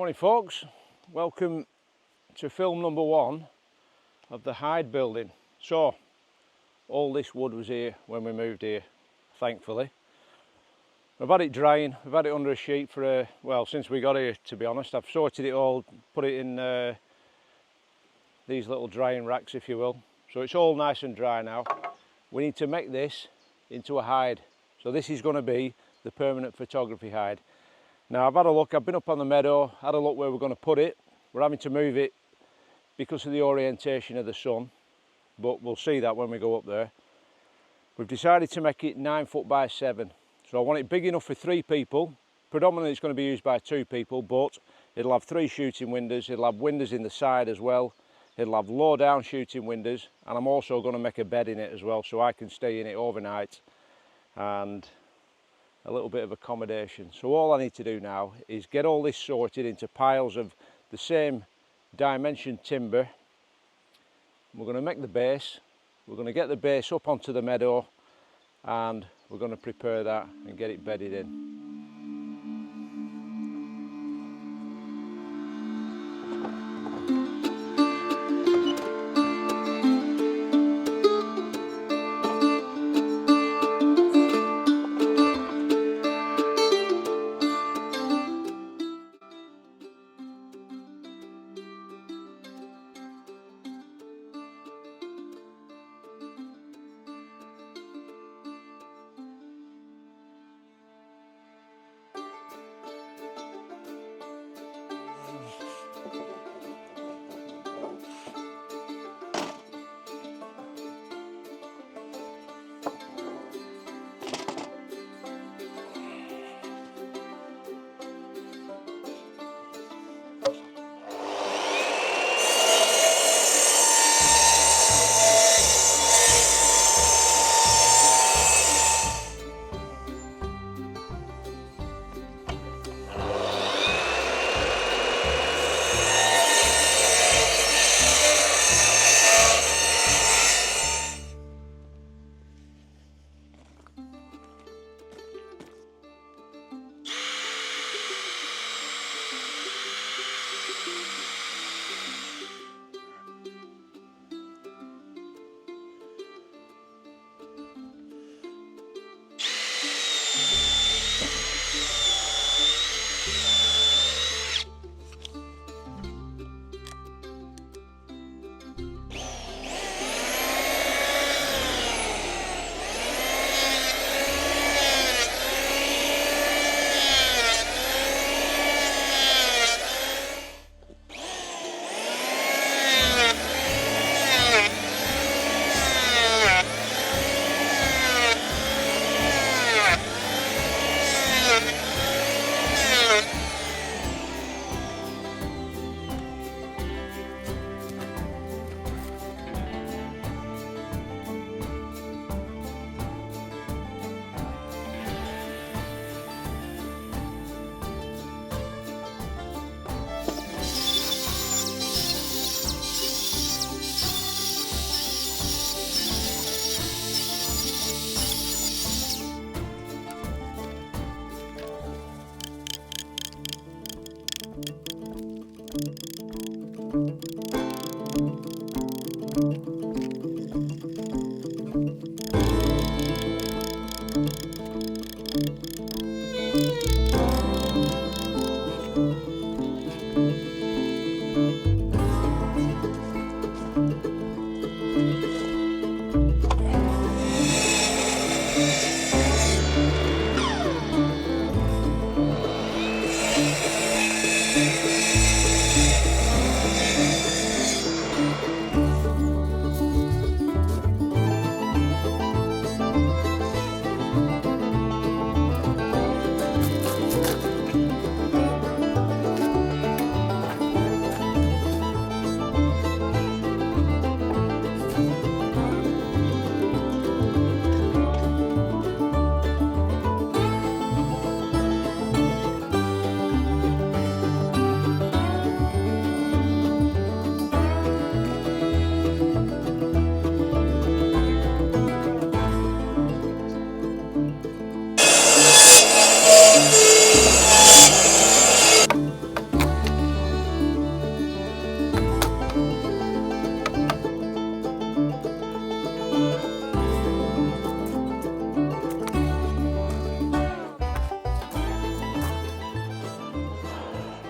Morning folks, welcome to film number 1 of the Hyde building. So, all this wood was here when we moved here, thankfully. We've had it drying, we've had it under a sheet for, well, since we got here, to be honest. I've sorted it all, put it in these little drying racks, if you will. So it's all nice and dry now. We need to make this into a hide. So this is going to be the permanent photography hide. Now I've had a look, I've been up on the meadow, had a look where we're going to put it. We're having to move it because of the orientation of the sun, but we'll see that when we go up there. We've decided to make it 9 foot by 7. So I want it big enough for 3 people. Predominantly it's going to be used by 2 people, but it'll have 3 shooting windows, it'll have windows in the side as well, it'll have low down shooting windows, and I'm also going to make a bed in it as well so I can stay in it overnight and a little bit of accommodation. So all I need to do now is get all this sorted into piles of the same dimension timber. We're going to make the base, we're going to get the base up onto the meadow, and we're going to prepare that and get it bedded in.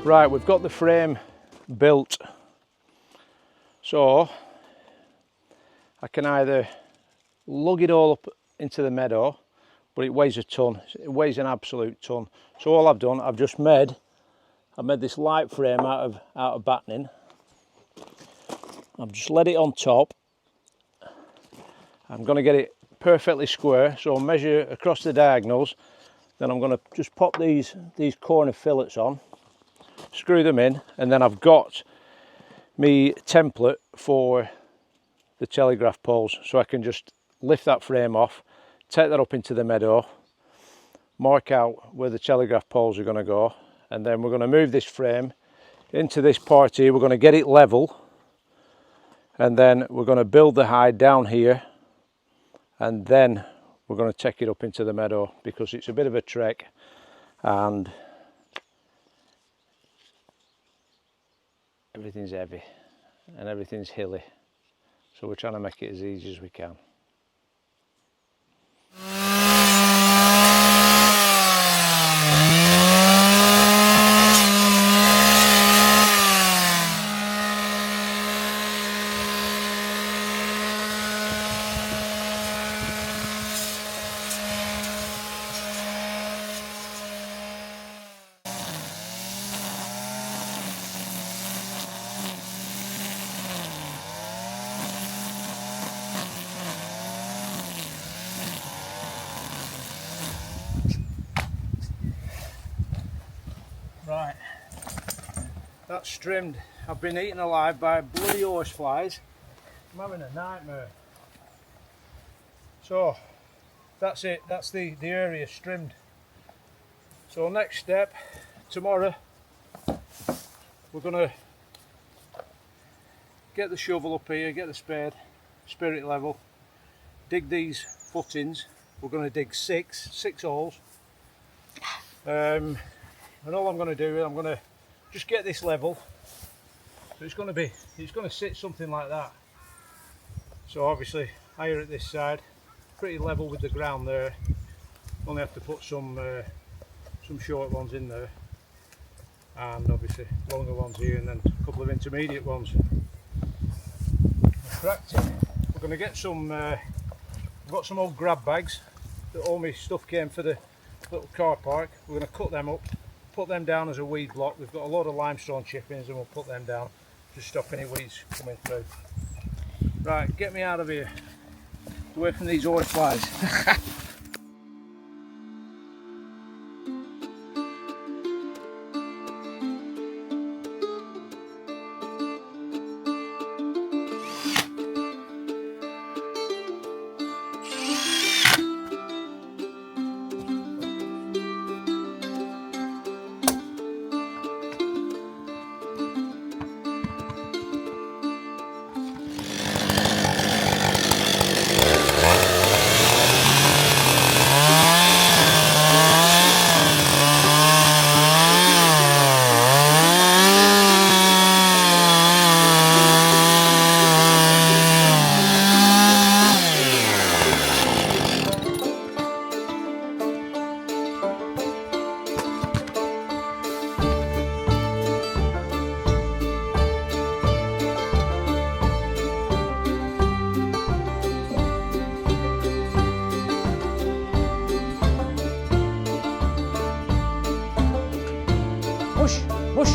Right, we've got the frame built, so I can either lug it all up into the meadow, but it weighs a ton. It weighs an absolute ton. So all I've done, I've made this light frame out of battening. I've just laid it on top. I'm going to get it perfectly square, so I'll measure across the diagonals. Then I'm going to just pop these corner fillets on, screw them in, and then I've got me template for the telegraph poles, so I can just lift that frame off, take that up into the meadow, mark out where the telegraph poles are going to go, and then we're going to move this frame into this part here. We're going to get it level, and then we're going to build the hide down here, and then we're going to take it up into the meadow, because it's a bit of a trek and everything's heavy and everything's hilly, so we're trying to make it as easy as we can. Right, that's trimmed. I've been eaten alive by bloody horseflies. I'm having a nightmare. So that's it, that's the area trimmed. So next step, tomorrow we're going to get the shovel up here, get the spade, spirit level, dig these footings. We're going to dig six holes. And all I'm going to do is I'm going to just get this level. So it's going to sit something like that. So obviously higher at this side, pretty level with the ground there. Only have to put some short ones in there, and obviously longer ones here, and then a couple of intermediate ones. Cracked it. We're going to get some. I've got some old grab bags that all my stuff came for the little car park. We're going to cut them up, put them down as a weed block. We've got a lot of limestone chippings, and we'll put them down to stop any weeds coming through. Right, get me out of here, away from these horseflies. Push, push.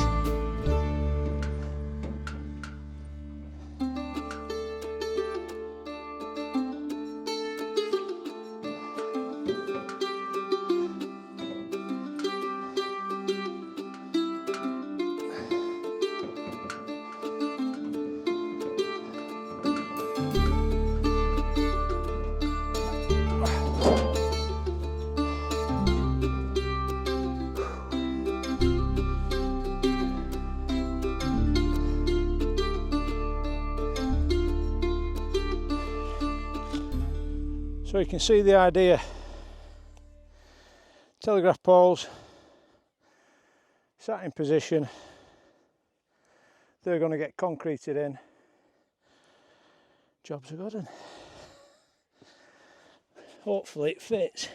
So you can see the idea. Telegraph poles sat in position. They're going to get concreted in. Job's a good one. Hopefully it fits.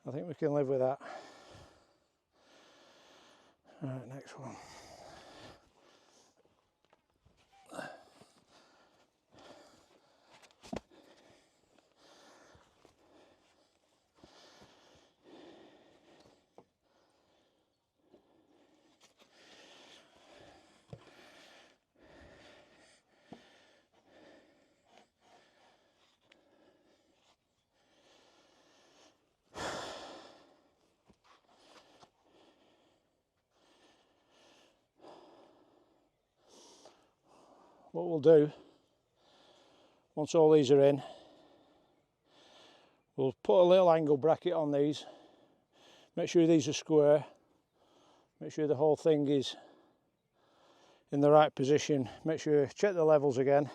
I think we can live with that. Right, next one. What we'll do, once all these are in, we'll put a little angle bracket on these, make sure these are square, make sure the whole thing is in the right position, make sure, check the levels again,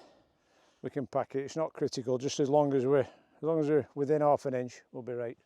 we can pack it. It's not critical, just as long as we're within half an inch, we'll be right.